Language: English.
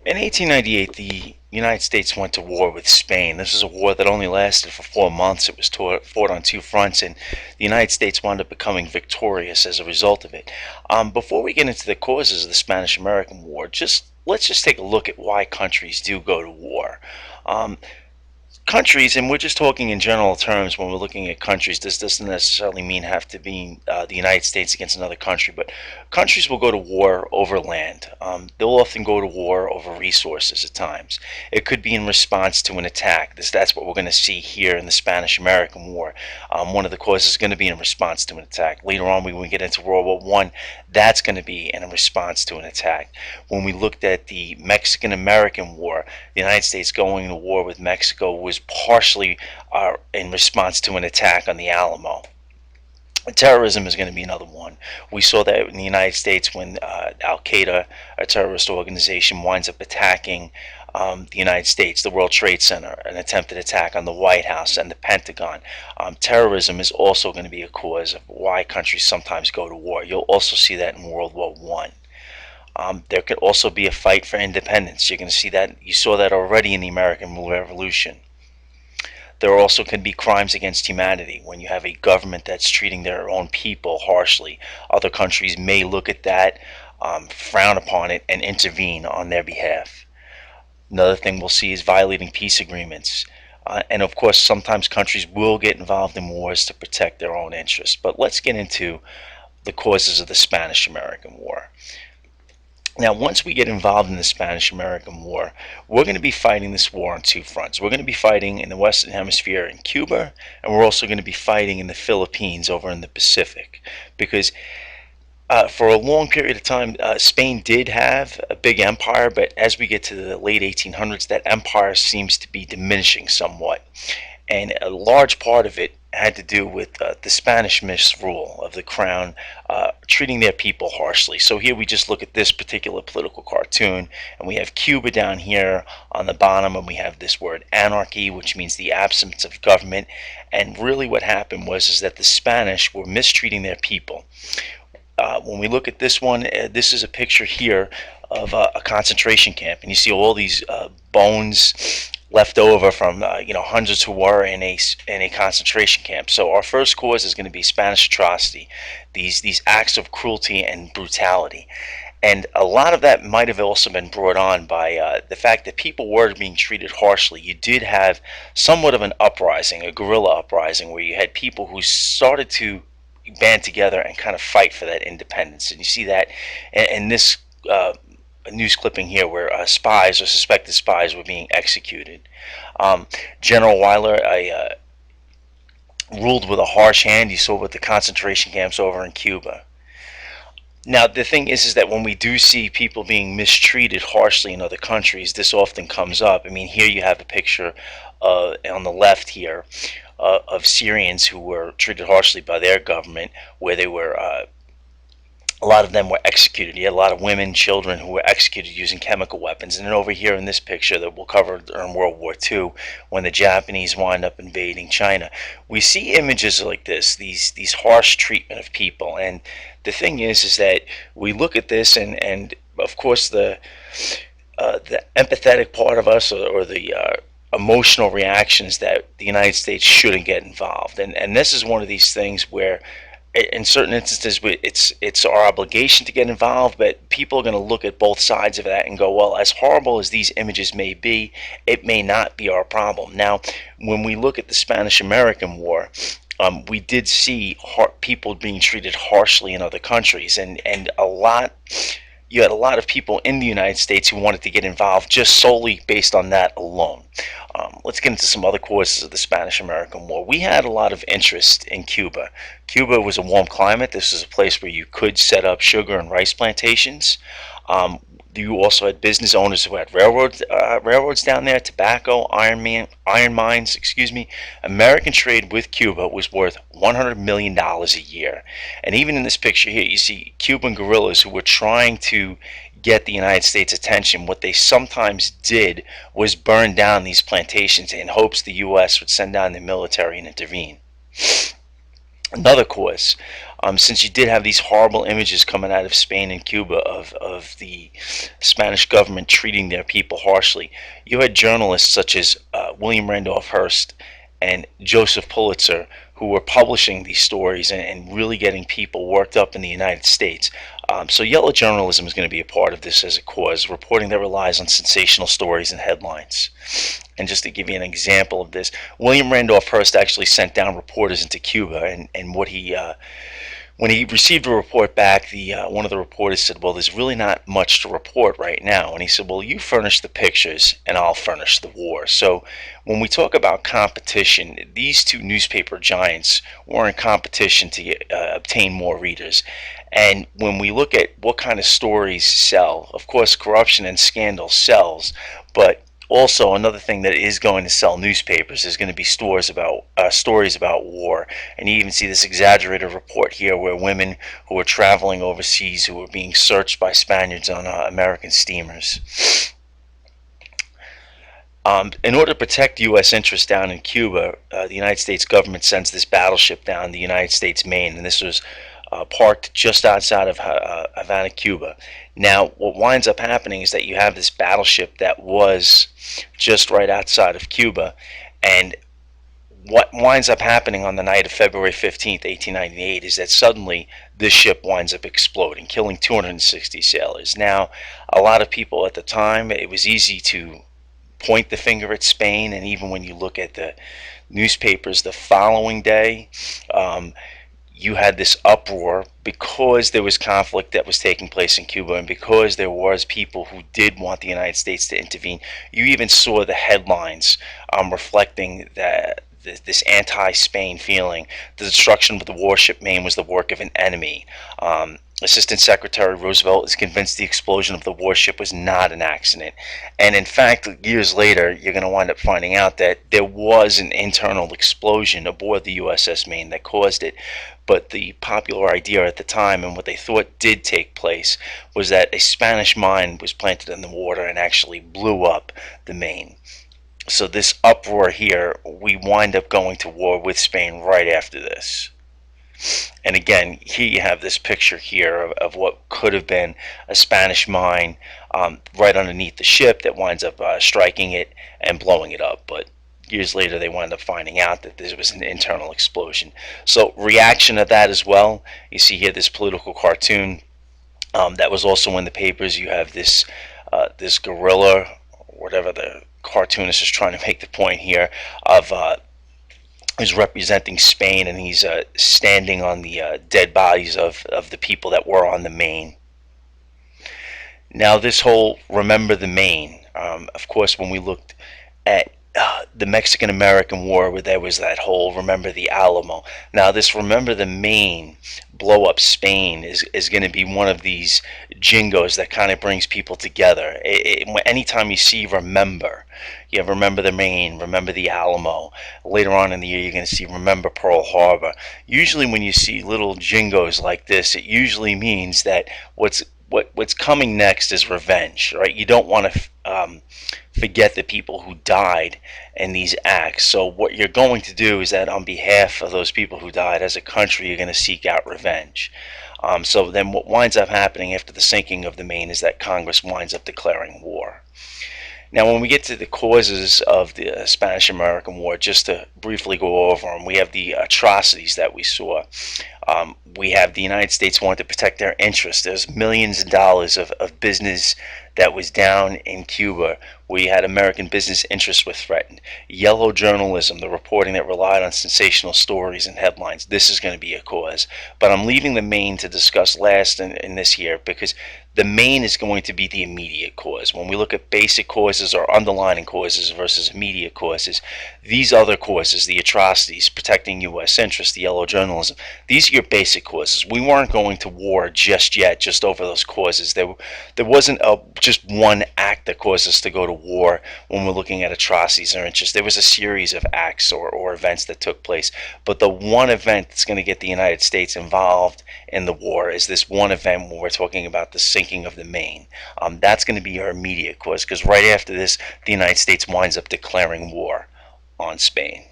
In 1898, the United States went to war with Spain. This was a war that only lasted for 4 months. It was fought on two fronts, and the United States wound up becoming victorious as a result of it. Before we get into the causes of the Spanish-American War, let's just take a look at why countries do go to war. Um, Countries, and we're just talking in general terms when we're looking at countries. This doesn't necessarily mean have to be the United States against another country, but countries will go to war over land. They'll often go to war over resources at times. It could be in response to an attack. That's what we're going to see here in the Spanish-American War. One of the causes is going to be in response to an attack. Later on, when we get into World War One, that's going to be in response to an attack. When we looked at the Mexican-American War, the United States going to war with Mexico was partially in response to an attack on the Alamo. Terrorism is going to be another one. We saw that in the United States when Al Qaeda, a terrorist organization, winds up attacking the United States, the World Trade Center, an attempted attack on the White House and the Pentagon. Terrorism is also going to be a cause of why countries sometimes go to war. You'll also see that in World War One. There could also be a fight for independence. You're going to see that. You saw that already in the American Revolution. There also can be crimes against humanity when you have a government that's treating their own people harshly. Other countries may look at that, frown upon it, and intervene on their behalf. Another thing we'll see is violating peace agreements. And of course, sometimes countries will get involved in wars to protect their own interests. But let's get into the causes of the Spanish-American War. Now, once we get involved in the Spanish-American War, we're going to be fighting this war on two fronts. We're going to be fighting in the Western Hemisphere in Cuba, and we're also going to be fighting in the Philippines over in the Pacific. Because for a long period of time, Spain did have a big empire, but as we get to the late 1800s, that empire seems to be diminishing somewhat. And a large part of it had to do with the Spanish misrule of the crown, treating their people harshly. So here we just look at this particular political cartoon, and we have Cuba down here on the bottom, and we have this word anarchy, which means the absence of government. And really what happened was is that the Spanish were mistreating their people. When we look at this one, this is a picture here of a concentration camp, and you see all these bones left over from hundreds who were in a concentration camp. So our first cause is going to be Spanish atrocity, these acts of cruelty and brutality. And a lot of that might have also been brought on by the fact that people were being treated harshly. You did have somewhat of an uprising, a guerrilla uprising, where you had people who started to band together and kind of fight for that independence. And you see that in this news clipping here where spies or suspected spies were being executed. General Weyler ruled with a harsh hand. You saw with the concentration camps over in Cuba. Now the thing is that when we do see people being mistreated harshly in other countries, this often comes up. I mean, here you have a picture on the left here of Syrians who were treated harshly by their government, where they were a lot of them were executed. You had a lot of women, children who were executed using chemical weapons. And then over here in this picture that we'll cover during World War II, when the Japanese wind up invading China, we see images like this, these harsh treatment of people. And the thing is that we look at this, and of course the empathetic part of us, or the emotional reactions that the United States shouldn't get involved. And this is one of these things where in certain instances it's our obligation to get involved, but people are going to look at both sides of that and go, well, as horrible as these images may be, it may not be our problem. Now, when we look at the Spanish-American War, we did see people being treated harshly in other countries, and you had a lot of people in the United States who wanted to get involved just solely based on that alone. Let's get into some other causes of the Spanish-American War. We had a lot of interest in Cuba. Cuba was a warm climate. This is a place where you could set up sugar and rice plantations. You also had business owners who had railroads down there, tobacco, iron mines. Excuse me. American trade with Cuba was worth $100 million a year. And even in this picture here, you see Cuban guerrillas who were trying to get the United States attention. What they sometimes did was burn down these plantations in hopes the U.S. would send down the military and intervene. Another cause, Since you did have these horrible images coming out of Spain and Cuba of the Spanish government treating their people harshly, you had journalists such as William Randolph Hearst and Joseph Pulitzer who were publishing these stories and really getting people worked up in the United States. So yellow journalism is going to be a part of this as a cause, reporting that relies on sensational stories and headlines. And just to give you an example of this, William Randolph Hearst actually sent down reporters into Cuba, and what he when he received a report back, the one of the reporters said, "Well, there's really not much to report right now." And he said, "Well, you furnish the pictures, and I'll furnish the war." So, when we talk about competition, these two newspaper giants were in competition to obtain more readers. And when we look at what kind of stories sell, of course, corruption and scandal sells, but also another thing that is going to sell newspapers is going to be stories about war. And you even see this exaggerated report here where women who were traveling overseas who were being searched by Spaniards on American steamers. In order to protect U.S. interests down in Cuba, the United States government sends this battleship down the United States Main, and this was parked just outside of Havana, Cuba. Now, what winds up happening is that you have this battleship that was just right outside of Cuba, and what winds up happening on the night of February 15th, 1898, is that suddenly this ship winds up exploding, killing 260 sailors. Now, a lot of people at the time, it was easy to point the finger at Spain, and even when you look at the newspapers the following day, you had this uproar because there was conflict that was taking place in Cuba, and because there was people who did want the United States to intervene. You even saw the headlines reflecting that this anti-Spain feeling. The destruction of the warship Maine was the work of an enemy. Assistant Secretary Roosevelt is convinced the explosion of the warship was not an accident. And in fact, years later, you're going to wind up finding out that there was an internal explosion aboard the USS Maine that caused it. But the popular idea at the time, and what they thought did take place, was that a Spanish mine was planted in the water and actually blew up the Maine. So this uproar here, we wind up going to war with Spain right after this. And again, here you have this picture here of what could have been a Spanish mine right underneath the ship that winds up striking it and blowing it up. But years later, they wind up finding out that this was an internal explosion. So reaction to that as well. You see here this political cartoon that was also in the papers. You have this this gorilla, whatever the cartoonist is trying to make the point here of is representing Spain, and he's standing on the dead bodies of the people that were on the Maine. Now, this whole Remember the Maine, of course, when we looked at the Mexican-American War, where there was that whole Remember the Alamo. Now, this Remember the Maine, blow up Spain, is going to be one of these jingos that kind of brings people together. Anytime you see Remember, you have Remember the Maine, Remember the Alamo. Later on in the year, you're going to see Remember Pearl Harbor. Usually when you see little jingos like this, it usually means that what's coming next is revenge, right? You don't want to forget the people who died in these acts. So what you're going to do is that on behalf of those people who died as a country, you're going to seek out revenge. So then what winds up happening after the sinking of the Maine is that Congress winds up declaring war. Now, when we get to the causes of the Spanish-American War, just to briefly go over them, we have the atrocities that we saw. We have the United States wanting to protect their interests. There's millions of dollars of business that was down in Cuba. We had American business interests were threatened. Yellow journalism, the reporting that relied on sensational stories and headlines, this is going to be a cause. But I'm leaving the Maine to discuss last in this year, because the Maine is going to be the immediate cause. When we look at basic causes or underlying causes versus immediate causes, these other causes, the atrocities, protecting U.S. interests, the yellow journalism, these are your basic causes. We weren't going to war just yet, just over those causes. There wasn't just one act that caused us to go to war when we're looking at atrocities or interests. There was a series of acts or events that took place. But the one event that's going to get the United States involved in the war is this one event when we're talking about the sinking of the Maine. That's going to be our immediate cause, because right after this, the United States winds up declaring war on Spain.